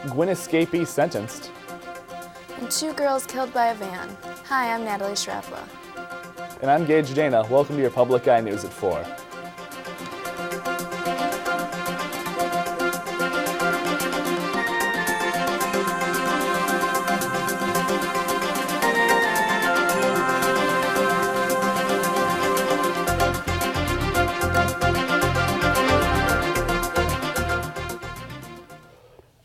Gwyn escapee sentenced. And 2 girls killed by a van. Hi, I'm Natalie Shrapla. And I'm Gage Dana. Welcome to your Public Eye News at 4.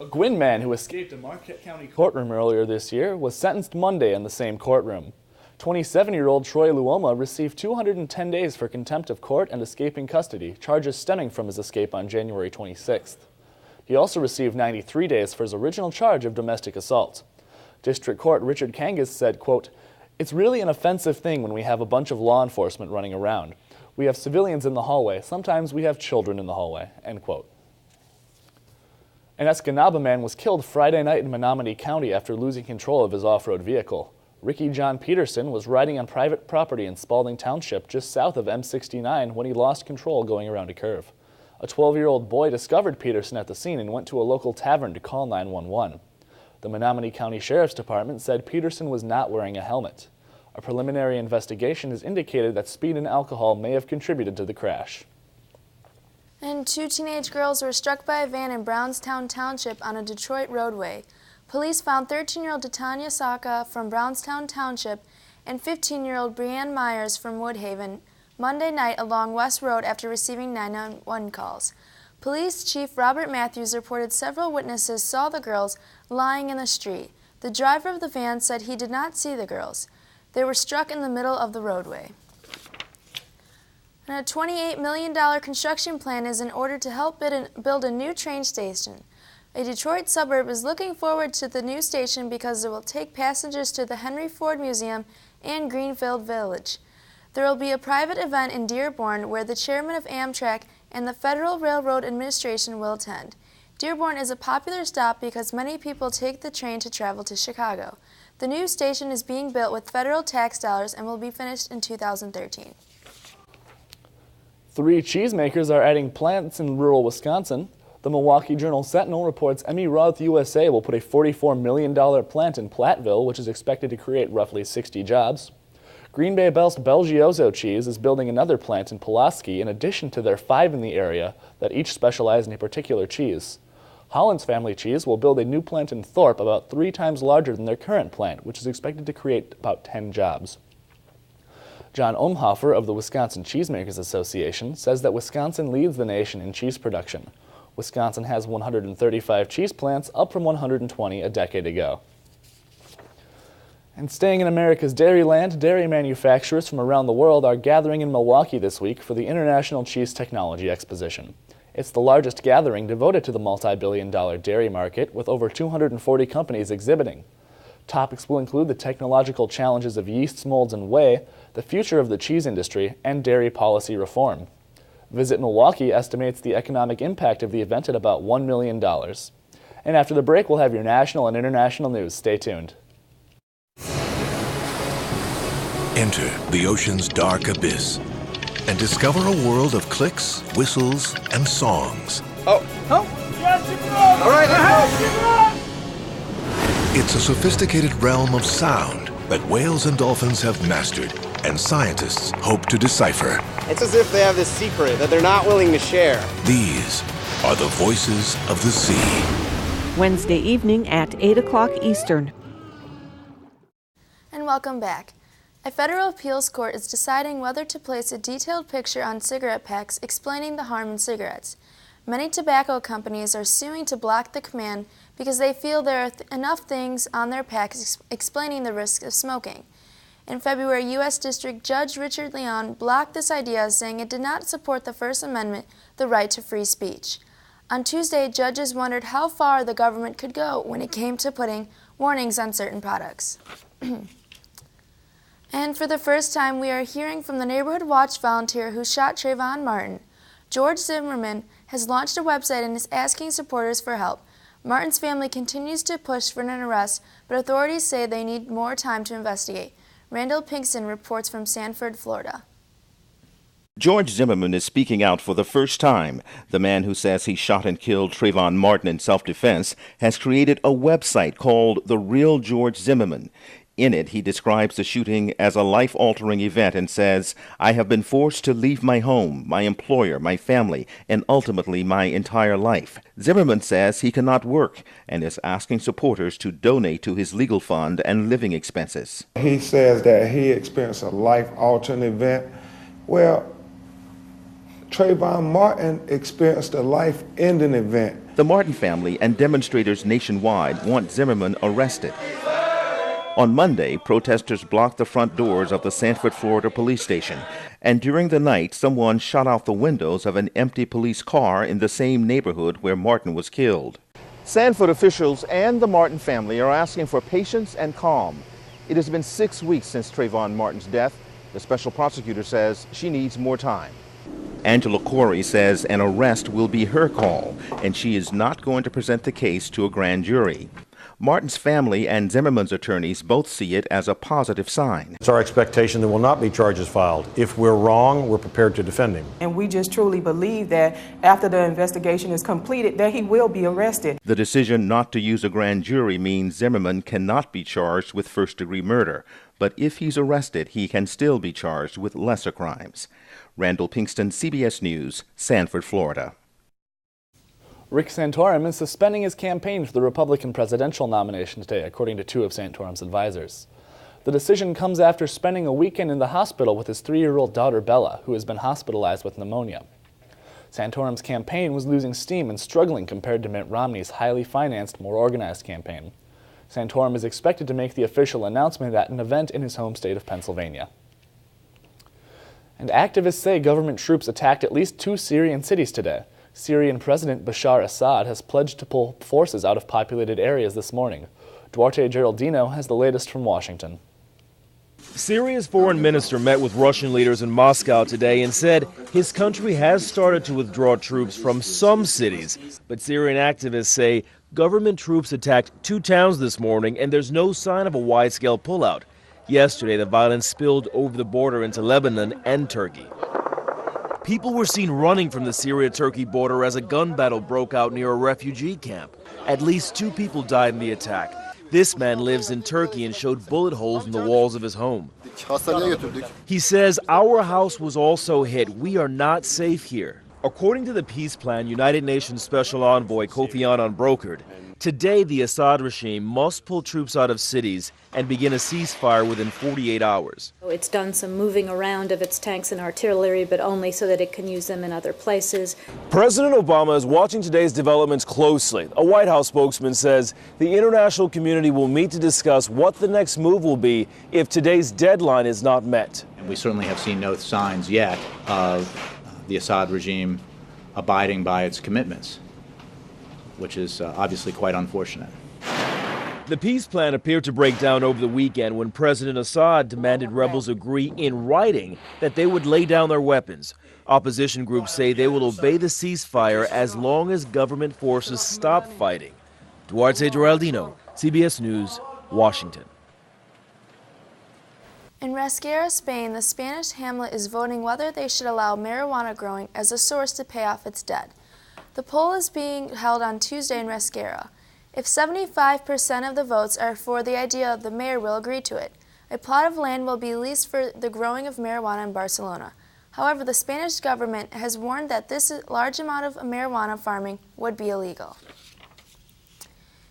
A Gwyn man who escaped a Marquette County courtroom earlier this year was sentenced Monday in the same courtroom. 27-year-old Troy Luoma received 210 days for contempt of court and escaping custody, charges stemming from his escape on January 26th. He also received 93 days for his original charge of domestic assault. District Court Richard Kangas said, quote, "It's really an offensive thing when we have a bunch of law enforcement running around. We have civilians in the hallway. Sometimes we have children in the hallway," end quote. An Escanaba man was killed Friday night in Menominee County after losing control of his off-road vehicle. Ricky John Peterson was riding on private property in Spalding Township just south of M69 when he lost control going around a curve. A 12-year-old boy discovered Peterson at the scene and went to a local tavern to call 911. The Menominee County Sheriff's Department said Peterson was not wearing a helmet. A preliminary investigation has indicated that speed and alcohol may have contributed to the crash. And 2 teenage girls were struck by a van in Brownstown Township on a Detroit roadway. Police found 13-year-old Titania Saka from Brownstown Township and 15-year-old Breanne Myers from Woodhaven Monday night along West Road after receiving 911 calls. Police Chief Robert Matthews reported several witnesses saw the girls lying in the street. The driver of the van said he did not see the girls. They were struck in the middle of the roadway. And a $28 million construction plan is in order to help build a new train station. A Detroit suburb is looking forward to the new station because it will take passengers to the Henry Ford Museum and Greenfield Village. There will be a private event in Dearborn where the chairman of Amtrak and the Federal Railroad Administration will attend. Dearborn is a popular stop because many people take the train to travel to Chicago. The new station is being built with federal tax dollars and will be finished in 2013. 3 cheesemakers are adding plants in rural Wisconsin. The Milwaukee Journal-Sentinel reports Emmy Roth USA will put a $44 million plant in Platteville, which is expected to create roughly 60 jobs. Green Bay-based Belgioso Cheese is building another plant in Pulaski in addition to their 5 in the area that each specialize in a particular cheese. Holland's Family Cheese will build a new plant in Thorpe about 3 times larger than their current plant, which is expected to create about 10 jobs. John Omhofer of the Wisconsin Cheesemakers Association says that Wisconsin leads the nation in cheese production. Wisconsin has 135 cheese plants, up from 120 a decade ago. And staying in America's dairyland, dairy manufacturers from around the world are gathering in Milwaukee this week for the International Cheese Technology Exposition. It's the largest gathering devoted to the multi-billion-dollar dairy market, with over 240 companies exhibiting. Topics will include the technological challenges of yeasts, molds, and whey, the future of the cheese industry, and dairy policy reform. Visit Milwaukee estimates the economic impact of the event at about $1 million. And after the break, we'll have your national and international news. Stay tuned. Enter the ocean's dark abyss and discover a world of clicks, whistles, and songs. Oh. Yes, all right, It's a sophisticated realm of sound that whales and dolphins have mastered, and scientists hope to decipher. It's as if they have this secret that they're not willing to share. These are the voices of the sea. Wednesday evening at 8 o'clock Eastern. And welcome back. A federal appeals court is deciding whether to place a detailed picture on cigarette packs explaining the harm in cigarettes. Many tobacco companies are suing to block the command because they feel there are enough things on their packs explaining the risks of smoking. In February, U.S. District Judge Richard Leon blocked this idea, saying it did not support the First Amendment, the right to free speech. On Tuesday, judges wondered how far the government could go when it came to putting warnings on certain products. And for the first time, we are hearing from the Neighborhood Watch volunteer who shot Trayvon Martin. George Zimmerman has launched a website and is asking supporters for help. Martin's family continues to push for an arrest, but authorities say they need more time to investigate. Randall Pinkston reports from Sanford, Florida. George Zimmerman is speaking out for the first time. The man who says he shot and killed Trayvon Martin in self-defense has created a website called The Real George Zimmerman. In it, he describes the shooting as a life-altering event and says, "I have been forced to leave my home, my employer, my family, and ultimately my entire life." Zimmerman says he cannot work and is asking supporters to donate to his legal fund and living expenses. He says that he experienced a life-altering event. Well, Trayvon Martin experienced a life-ending event. The Martin family and demonstrators nationwide want Zimmerman arrested. On Monday, protesters blocked the front doors of the Sanford, Florida police station, and during the night, someone shot out the windows of an empty police car in the same neighborhood where Martin was killed. Sanford officials and the Martin family are asking for patience and calm. It has been 6 weeks since Trayvon Martin's death. The special prosecutor says she needs more time. Angela Corey says an arrest will be her call, and she is not going to present the case to a grand jury. Martin's family and Zimmerman's attorneys both see it as a positive sign. It's our expectation there will not be charges filed. If we're wrong, we're prepared to defend him. And we just truly believe that after the investigation is completed, that he will be arrested. The decision not to use a grand jury means Zimmerman cannot be charged with first-degree murder. But if he's arrested, he can still be charged with lesser crimes. Randall Pinkston, CBS News, Sanford, Florida. Rick Santorum is suspending his campaign for the Republican presidential nomination today, according to two of Santorum's advisors. The decision comes after spending a weekend in the hospital with his 3-year-old daughter Bella, who has been hospitalized with pneumonia. Santorum's campaign was losing steam and struggling compared to Mitt Romney's highly financed, more organized campaign. Santorum is expected to make the official announcement at an event in his home state of Pennsylvania. And activists say government troops attacked at least 2 Syrian cities today. Syrian President Bashar Assad has pledged to pull forces out of populated areas this morning. Duarte Geraldino has the latest from Washington. Syria's foreign minister met with Russian leaders in Moscow today and said his country has started to withdraw troops from some cities. But Syrian activists say government troops attacked 2 towns this morning and there's no sign of a wide-scale pullout. Yesterday, the violence spilled over the border into Lebanon and Turkey. People were seen running from the Syria-Turkey border as a gun battle broke out near a refugee camp. At least 2 people died in the attack. This man lives in Turkey and showed bullet holes in the walls of his home. He says, "Our house was also hit. We are not safe here." According to the peace plan United Nations Special Envoy Kofi Annan brokered, today the Assad regime must pull troops out of cities and begin a ceasefire within 48 hours. It's done some moving around of its tanks and artillery, but only so that it can use them in other places. President Obama is watching today's developments closely. A White House spokesman says the international community will meet to discuss what the next move will be if today's deadline is not met. And we certainly have seen no signs yet of the Assad regime abiding by its commitments, which is obviously quite unfortunate. The peace plan appeared to break down over the weekend when President Assad demanded rebels agree in writing that they would lay down their weapons. Opposition groups say they will obey the ceasefire as long as government forces stop fighting. Duarte Geraldino, CBS News, Washington. In Rasquera, Spain, the Spanish hamlet is voting whether they should allow marijuana growing as a source to pay off its debt. The poll is being held on Tuesday in Rasquera. If 75% of the votes are for the idea, the mayor will agree to it. A plot of land will be leased for the growing of marijuana in Barcelona. However, the Spanish government has warned that this large amount of marijuana farming would be illegal.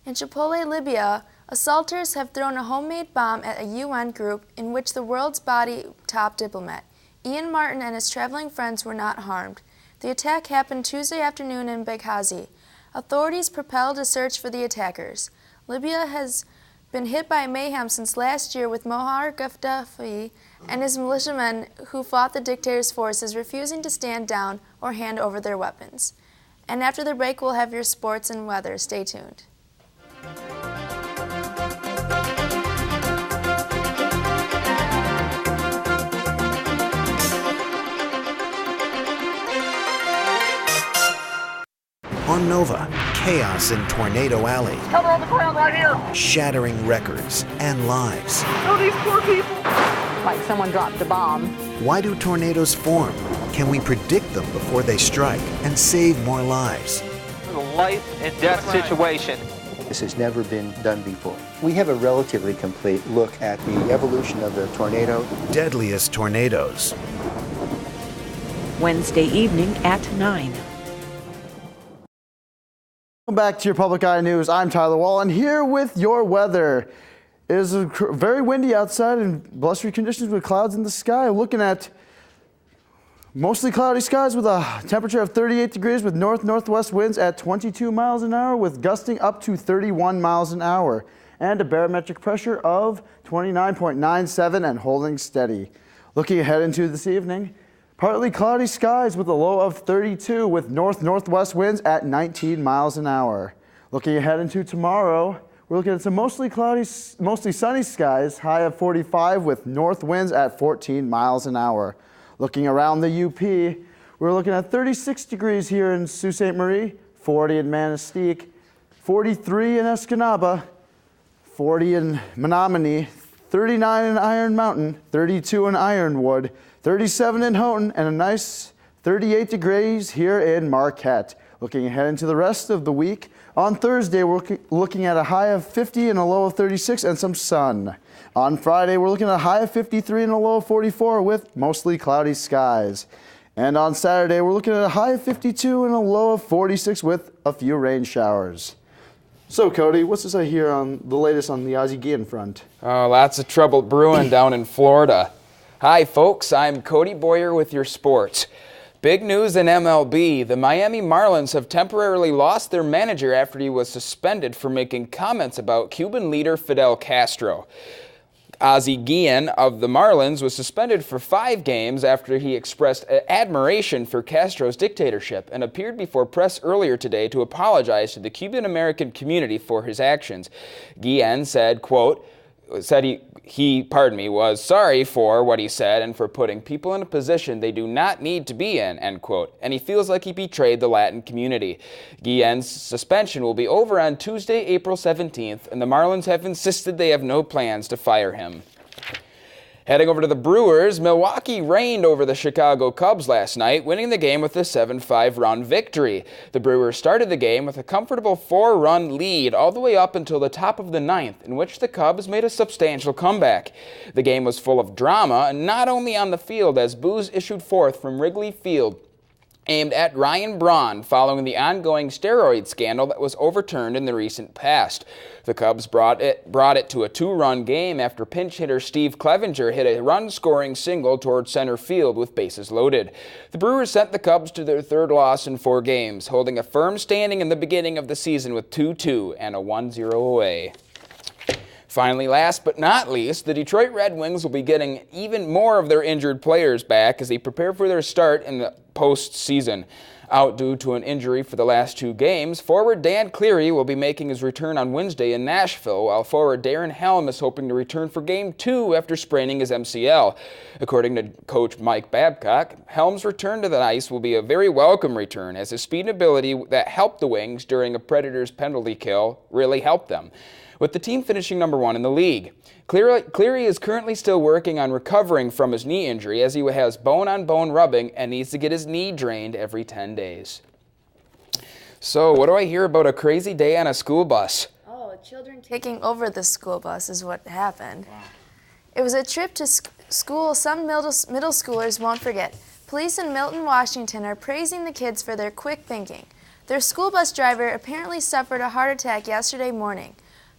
In Tripoli, Libya, assaulters have thrown a homemade bomb at a UN group in which the world's body top diplomat, Ian Martin, and his traveling friends were not harmed. The attack happened Tuesday afternoon in Benghazi. Authorities propelled a search for the attackers. Libya has been hit by mayhem since last year, with Muammar Gaddafi and his militiamen who fought the dictator's forces refusing to stand down or hand over their weapons. And after the break, we'll have your sports and weather. Stay tuned. On Nova, chaos in Tornado Alley. Cover on the ground right here. Shattering records and lives. Oh, these poor people. Like someone dropped a bomb. Why do tornadoes form? Can we predict them before they strike and save more lives? A life and death situation. This has never been done before. We have a relatively complete look at the evolution of the tornado. Deadliest tornadoes. Wednesday evening at 9. Welcome back to your Public Eye News. I'm Tyler Wall, and here with your weather. It is very windy outside and blustery conditions with clouds in the sky. Looking at mostly cloudy skies with a temperature of 38 degrees with north-northwest winds at 22 miles an hour with gusting up to 31 miles an hour and a barometric pressure of 29.97 and holding steady. Looking ahead into this evening, partly cloudy skies with a low of 32 with north-northwest winds at 19 miles an hour. Looking ahead into tomorrow, we're looking at some mostly cloudy, mostly sunny skies, high of 45 with north winds at 14 miles an hour. Looking around the UP, we're looking at 36 degrees here in Sault Ste. Marie, 40 in Manistee, 43 in Escanaba, 40 in Menominee, 39 in Iron Mountain, 32 in Ironwood, 37 in Houghton, and a nice 38 degrees here in Marquette. Looking ahead into the rest of the week, on Thursday we're looking at a high of 50 and a low of 36 and some sun. On Friday, we're looking at a high of 53 and a low of 44 with mostly cloudy skies. And on Saturday, we're looking at a high of 52 and a low of 46 with a few rain showers. So, Cody, what's this I hear on the latest on the Ozzie Guillen front? Oh, lots of trouble brewing down in Florida. Hi, folks. I'm Cody Boyer with your sports. Big news in MLB. The Miami Marlins have temporarily lost their manager after he was suspended for making comments about Cuban leader Fidel Castro. Ozzie Guillen of the Marlins was suspended for 5 games after he expressed admiration for Castro's dictatorship and appeared before press earlier today to apologize to the Cuban-American community for his actions. Guillen said, quote, he was sorry for what he said and for putting people in a position they do not need to be in, end quote, and he feels like he betrayed the Latin community. Guillen's suspension will be over on Tuesday, April 17th, and the Marlins have insisted they have no plans to fire him. Heading over to the Brewers, Milwaukee reigned over the Chicago Cubs last night, winning the game with a 7-5 run victory. The Brewers started the game with a comfortable 4-run lead all the way up until the top of the 9th, in which the Cubs made a substantial comeback. The game was full of drama, not only on the field as boos issued forth from Wrigley Field aimed at Ryan Braun following the ongoing steroid scandal that was overturned in the recent past. The Cubs brought it to a 2-run game after pinch hitter Steve Clevenger hit a run-scoring single toward center field with bases loaded. The Brewers sent the Cubs to their 3rd loss in 4 games, holding a firm standing in the beginning of the season with 2-2 and a 1-0 away. Finally, last but not least, the Detroit Red Wings will be getting even more of their injured players back as they prepare for their start in the postseason. Out due to an injury for the last 2 games, forward Dan Cleary will be making his return on Wednesday in Nashville, while forward Darren Helm is hoping to return for Game 2 after spraining his MCL. According to coach Mike Babcock, Helm's return to the ice will be a very welcome return, as his speed and ability that helped the Wings during a Predators penalty kill really helped them, with the team finishing number 1 in the league. Cleary is currently still working on recovering from his knee injury, as he has bone-on-bone rubbing and needs to get his knee drained every 10 days. So, what do I hear about a crazy day on a school bus? Oh, children taking over the school bus is what happened. Wow. It was a trip to school some middle schoolers won't forget. Police in Milton, Washington are praising the kids for their quick thinking. Their school bus driver apparently suffered a heart attack yesterday morning.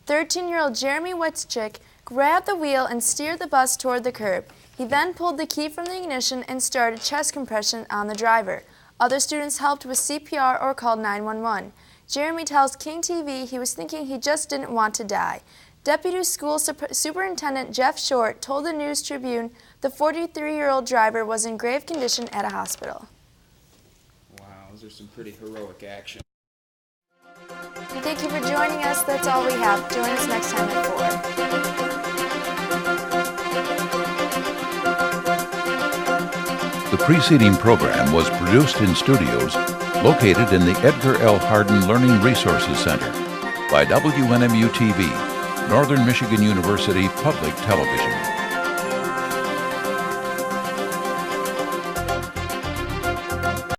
13-year-old Jeremy Witzchick grabbed the wheel and steered the bus toward the curb. He then pulled the key from the ignition and started chest compression on the driver. Other students helped with CPR or called 911. Jeremy tells King TV he was thinking he just didn't want to die. Deputy School Superintendent Jeff Short told the News Tribune the 43-year-old driver was in grave condition at a hospital. Wow, those are some pretty heroic action. Thank you for joining us. That's all we have. Join us next time at 4. The preceding program was produced in studios located in the Edgar L. Hardin Learning Resources Center by WNMU TV, Northern Michigan University Public Television.